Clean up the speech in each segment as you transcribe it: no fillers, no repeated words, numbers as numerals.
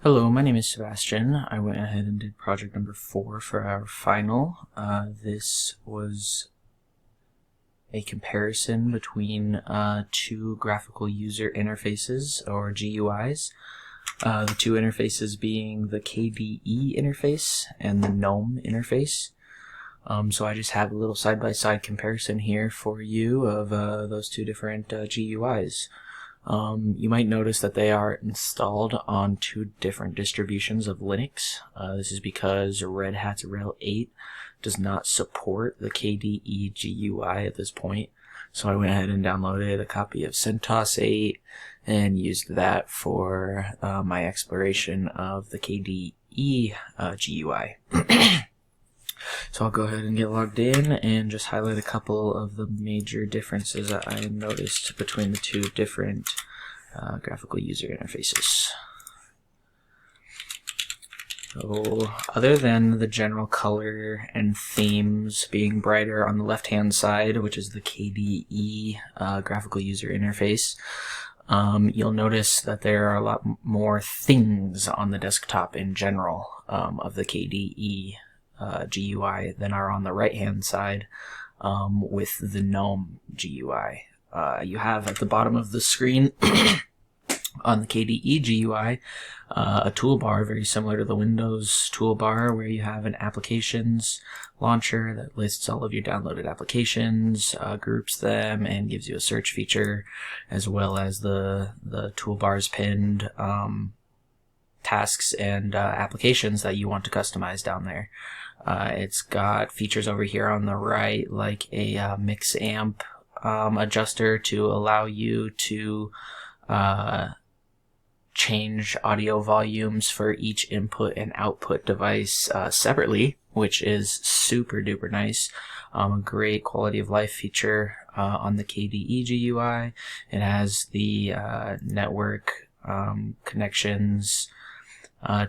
Hello, my name is Sebastian. I went ahead and did project number 4 for our final. This was a comparison between two graphical user interfaces, or GUIs. The two interfaces being the KDE interface and the GNOME interface. So I just have a little side-by-side comparison here for you of those two different GUIs. You might notice that they are installed on two different distributions of Linux. This is because Red Hat's RHEL 8 does not support the KDE GUI at this point. So I went ahead and downloaded a copy of CentOS 8 and used that for my exploration of the KDE GUI. So I'll go ahead and get logged in and just highlight a couple of the major differences that I noticed between the two different graphical user interfaces. So other than the general color and themes being brighter on the left-hand side, which is the KDE graphical user interface, you'll notice that there are a lot more things on the desktop in general of the KDE GUI than are on the right-hand side with the GNOME GUI. You have at the bottom of the screen on the KDE GUI a toolbar very similar to the Windows toolbar, where you have an applications launcher that lists all of your downloaded applications, groups them, and gives you a search feature, as well as the toolbars pinned tasks and applications that you want to customize down there. It's got features over here on the right, like a mix amp adjuster to allow you to change audio volumes for each input and output device separately, which is super duper nice. A great quality of life feature on the KDE GUI. It has the network connections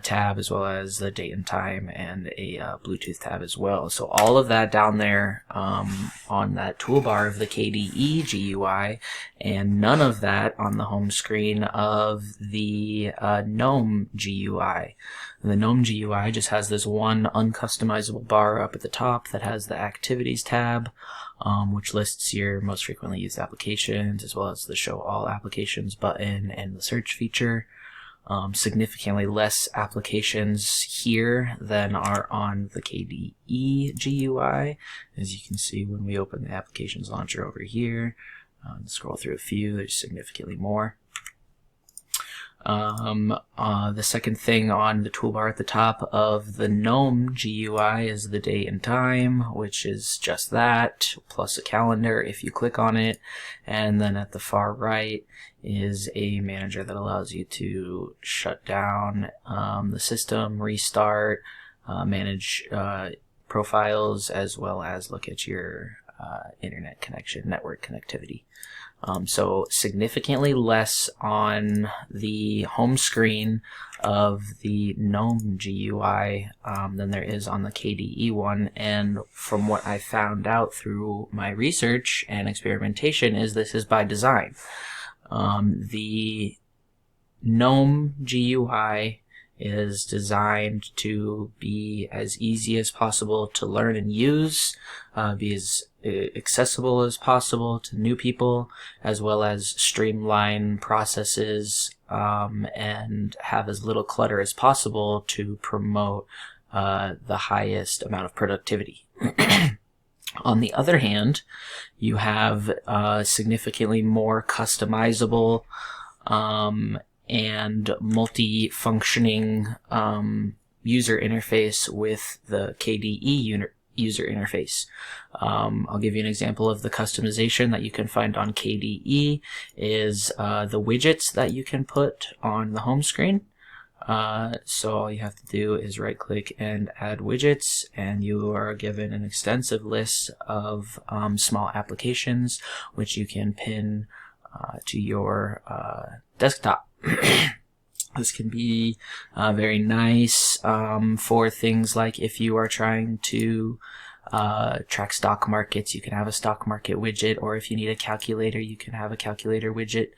tab, as well as the date and time, and a Bluetooth tab as well. So all of that down there on that toolbar of the KDE GUI, and none of that on the home screen of the GNOME GUI. The GNOME GUI just has this one uncustomizable bar up at the top that has the Activities tab, which lists your most frequently used applications, as well as the Show All Applications button and the search feature. Significantly less applications here than are on the KDE GUI. As you can see, when we open the applications launcher over here, scroll through a few, there's significantly more. The second thing on the toolbar at the top of the GNOME GUI is the date and time, which is just that, plus a calendar if you click on it. And then at the far right is a manager that allows you to shut down the system, restart, manage profiles, as well as look at your internet connection, network connectivity. So significantly less on the home screen of the GNOME GUI than there is on the KDE one. And from what I found out through my research and experimentation, is this is by design. The GNOME GUI is designed to be as easy as possible to learn and use, be as accessible as possible to new people, as well as streamline processes and have as little clutter as possible to promote the highest amount of productivity. On the other hand, you have significantly more customizable and multi-functioning user interface with the KDE user interface. I'll give you an example of the customization that you can find on KDE is the widgets that you can put on the home screen. So all you have to do is right click and add widgets, and you are given an extensive list of small applications which you can pin to your desktop. This can be very nice for things like if you are trying to track stock markets, you can have a stock market widget, or if you need a calculator, you can have a calculator widget.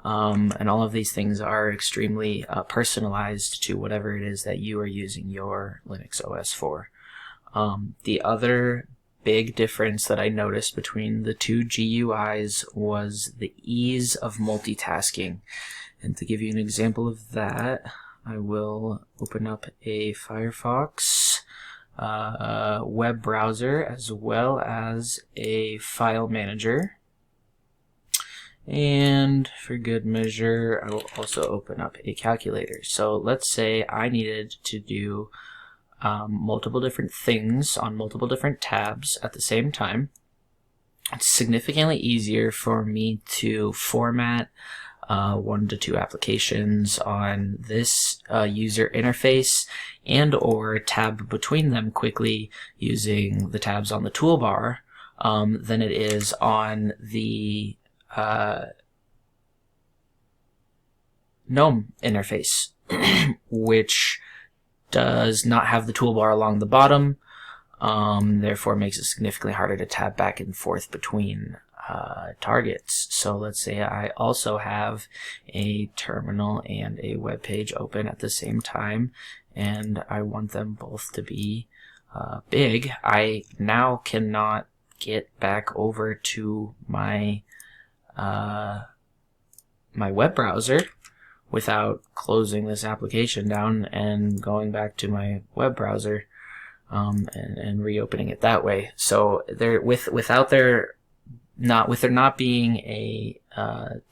And all of these things are extremely personalized to whatever it is that you are using your Linux OS for. The other big difference that I noticed between the two GUIs was the ease of multitasking. And to give you an example of that, I will open up a Firefox web browser as well as a file manager. And for good measure, I will also open up a calculator. So let's say I needed to do multiple different things on multiple different tabs at the same time. It's significantly easier for me to format 1 to 2 applications on this user interface and or tab between them quickly using the tabs on the toolbar than it is on the GNOME interface, which does not have the toolbar along the bottom, therefore makes it significantly harder to tab back and forth between targets. So let's say I also have a terminal and a web page open at the same time, and I want them both to be big. I now cannot get back over to my my web browser without closing this application down and going back to my web browser and reopening it that way. So there, with there not being a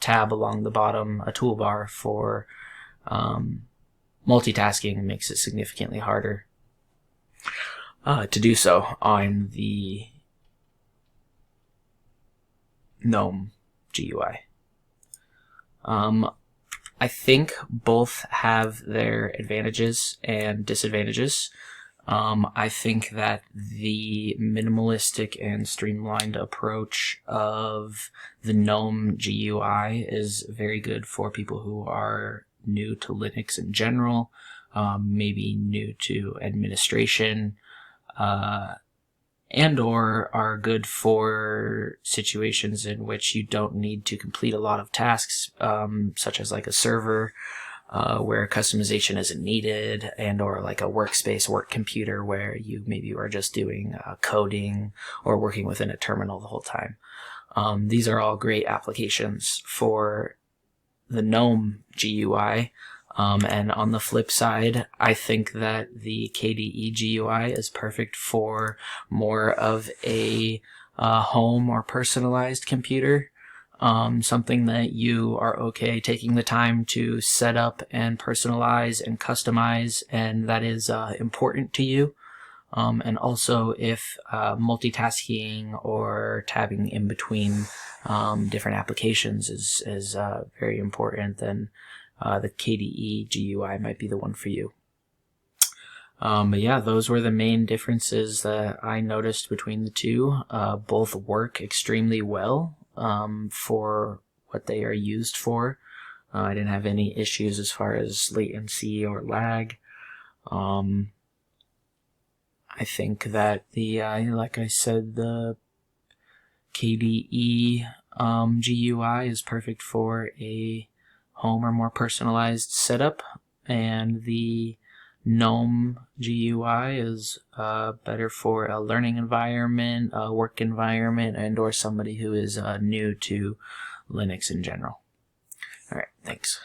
tab along the bottom, a toolbar for multitasking, makes it significantly harder to do so on the GNOME GUI. I think both have their advantages and disadvantages. I think that the minimalistic and streamlined approach of the GNOME GUI is very good for people who are new to Linux in general, maybe new to administration, and or are good for situations in which you don't need to complete a lot of tasks, such as like a server where customization isn't needed, and or like a workspace, work computer, where you maybe are just doing coding or working within a terminal the whole time. These are all great applications for the GNOME GUI. And on the flip side, I think that the KDE GUI is perfect for more of a home or personalized computer. Something that you are okay taking the time to set up and personalize and customize, and that is important to you. And also if multitasking or tabbing in between different applications is very important, then the KDE GUI might be the one for you. But yeah, those were the main differences that I noticed between the two. Both work extremely well for what they are used for. I didn't have any issues as far as latency or lag. I think that like I said, the KDE GUI is perfect for a home or more personalized setup, and the GNOME GUI is better for a learning environment, a work environment, and or somebody who is new to Linux in general. Alright, thanks.